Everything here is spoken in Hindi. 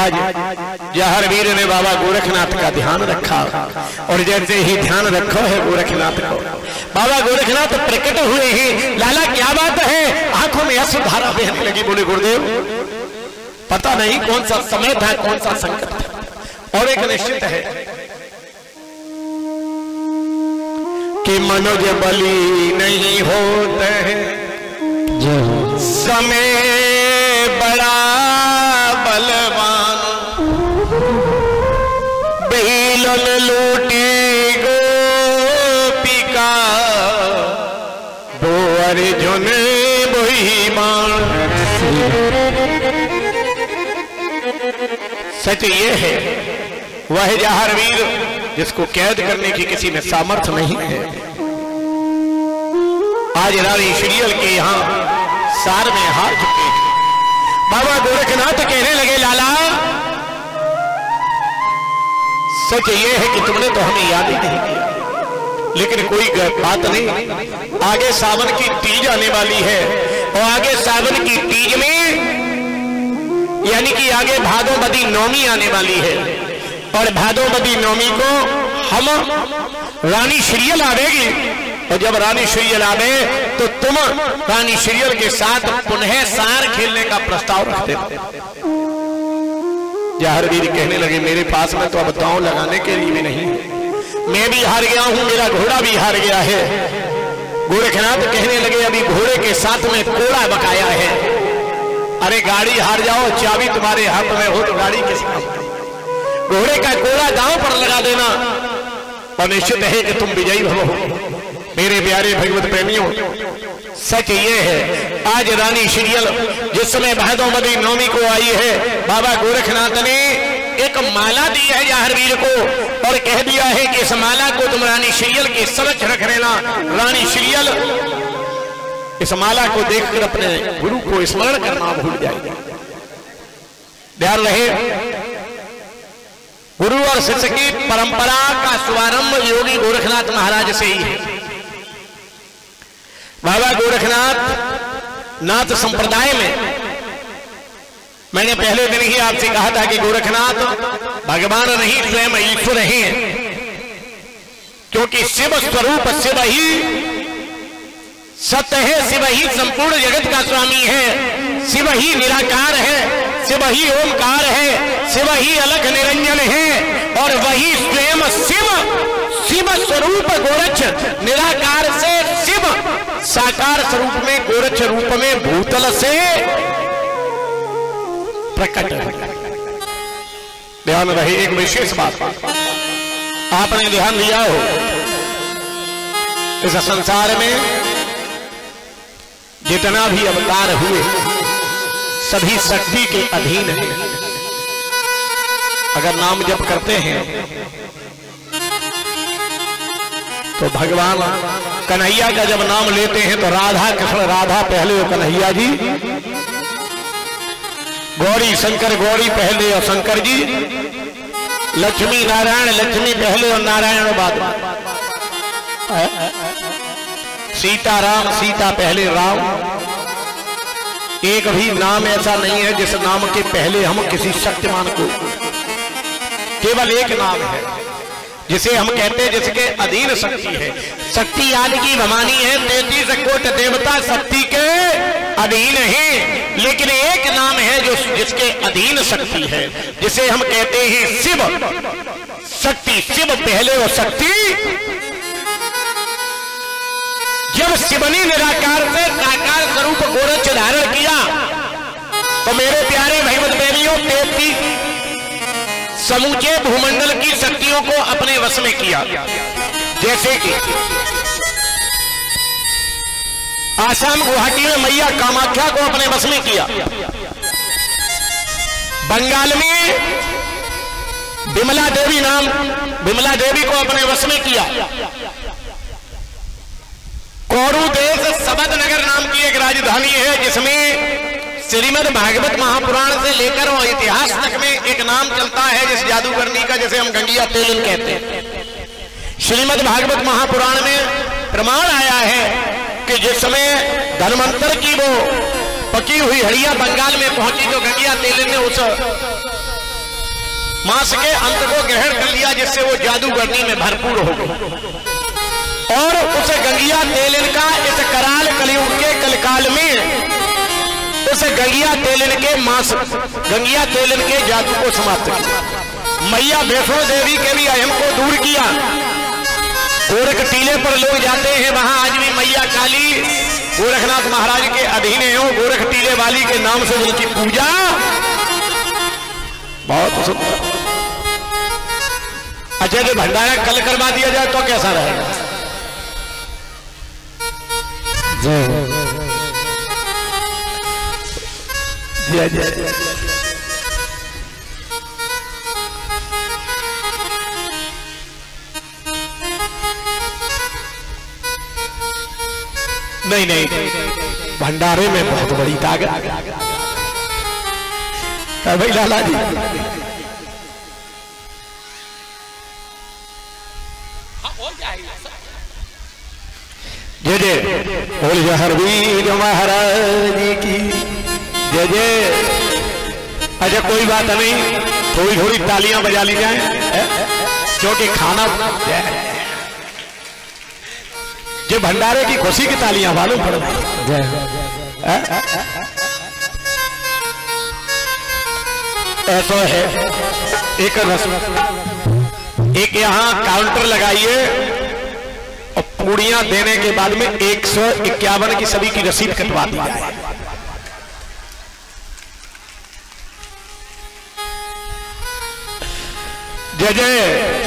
आज जहारवीर ने बाबा गोरखनाथ का ध्यान रखा और जैसे ही ध्यान रखो है गोरखनाथ को, बाबा गोरखनाथ प्रकट हुए हैं। लाला क्या बात है, आंखों में अश्रुधारा बहने लगी। बोले गुरुदेव पता नहीं कौन सा समय था, कौन सा संकट था, और एक निश्चित है कि मनुज बली नहीं होते हैं, समय बड़ा बलवान, बेलन लूटी गोपिका, दो अर्जुन वही बाण। सच ये है वह जहारवीर जिसको कैद करने की किसी में सामर्थ्य नहीं है। आज रानी श्रीयल के यहाँ सार में हार चुके हैं। बाबा गोरखनाथ कहने लगे लाला सच ये है कि तुमने तो हमें याद ही नहीं किया, लेकिन कोई बात नहीं, आगे सावन की तीज आने वाली है और आगे सावन की तीज में यानी कि आगे भादोबदी नौमी आने वाली है और भादोबदी नौमी को हम रानी श्रीयल आवेगी और जब रानी श्रीयल आवे तो तुम रानी श्रीयल के साथ पुनः सार खेलने का प्रस्ताव रखते हो। जहारवीर कहने लगे मेरे पास में तो अब दांव लगाने के लिए भी नहीं, मैं भी हार गया हूं, मेरा घोड़ा भी हार गया है। गोरखनाथ कहने लगे अभी घोड़े के साथ में कोड़ा बकाया है। अरे गाड़ी हार जाओ, चाबी तुम्हारे हाथ में हो तो गाड़ी किस काम की? घोड़े का कोड़ा दांव पर लगा देना और निश्चित है कि तुम विजयी भवो। मेरे प्यारे भगवत प्रेमियों सच ये है आज रानी श्रीयल जिस समय भादोबदी नौमी को आई है, बाबा गोरखनाथ ने एक माला दी है जहारवीर को और कह दिया है कि इस माला को तुम रानी श्रीयल के समक्ष रख लेना। रानी श्रीयल इस माला को देखकर अपने गुरु को स्मरण करना भूल जाएगी। ध्यान रहे गुरु और शिष्य की परंपरा का शुभारंभ योगी गोरखनाथ महाराज से ही है। बाबा गोरखनाथ नाथ संप्रदाय में मैंने पहले दिन ही आपसे कहा था कि गोरखनाथ भगवान नहीं स्वयं ईश्वर हैं, क्योंकि शिव स्वरूप शिव ही सत्य है, शिव ही संपूर्ण जगत का स्वामी है, शिव ही निराकार है, शिव ही ओमकार है, शिव ही अलख निरंजन है और वही स्वयं शिव स्वरूप गोरक्ष निराकार से शिव साकार स्वरूप में गोरक्ष रूप में भूतल से प्रकट है। ध्यान रहे एक विशेष बात आपने ध्यान दिया हो, इस संसार में जितना भी अवतार हुए सभी शक्ति के अधीन है। अगर नाम जप करते हैं तो भगवान कन्हैया का जब नाम लेते हैं तो राधा कृष्ण राधा पहले और कन्हैया जी, गौरी शंकर गौरी पहले और शंकर जी, लक्ष्मी नारायण लक्ष्मी पहले और नारायण बाद, सीता राम सीता पहले राम। एक भी नाम ऐसा नहीं है जिस नाम के पहले हम किसी शक्तिमान को, केवल एक नाम है जिसे हम कहते हैं जिसके अधीन शक्ति है। शक्ति आदि की भवानी है, 33 कोट देवता शक्ति के अधीन है, लेकिन एक नाम है जो जिसके अधीन शक्ति है, जिसे हम कहते हैं शिव शक्ति। शिव पहले और शक्ति, जब शिव ने निराकार से साकार स्वरूप गोरक्ष धारण किया तो मेरे प्यारे भगवत प्रेमियों 33 समूचे भूमंडल की शक्तियों को अपने वश में किया। जैसे कि आसाम गुवाहाटी में मैया कामाख्या को अपने वश में किया, बंगाल में विमला देवी को अपने वश में किया, कोरू देश सबद नगर नाम की एक राजधानी है जिसमें श्रीमद् भागवत महापुराण से लेकर और इतिहास तक में एक नाम चलता है जिस जादूगरनी का, जैसे हम गंगिया तेलन कहते हैं। श्रीमद् भागवत महापुराण में प्रमाण आया है कि जिस समय धनवंतर की वो पकी हुई हड़िया बंगाल में पहुंची तो गंगिया तेलन ने उस मांस के अंत को ग्रहण कर लिया, जिससे वो जादूगरनी में भरपूर हो गई। और उस गंगिया तेलिन का इस कराल कलयुग के कलकाल में उस गंगिया तेलिन के मांस, गंगिया तेलिन के जादू को समाप्त किया। मैया वैष्णो देवी के भी अहम को दूर किया। गोरख टीले पर लोग जाते हैं, वहां आज भी मैया काली गोरखनाथ महाराज के अधीन है। गोरख टीले वाली के नाम से उनकी पूजा बहुत सुंदर। अच्छा, जो भंडारा कल करवा दिया जाए तो कैसा रहेगा? जय जय जय। नहीं नहीं, भंडारे में बहुत बड़ी ताकत है भाई लाला जी। जय जय बोल हरवीर महाराज की जय जय। अच्छा, कोई बात नहीं, थोड़ी थोड़ी तालियां बजा ली जाए, क्योंकि खाना जो भंडारे की खुशी की तालियां मालूम पड़ रही। ऐसा है एक रस्म, एक यहाँ काउंटर लगाइए और पूड़ियां देने के बाद में 151 की सभी की रसीद कटवा दी जाए। जय जय।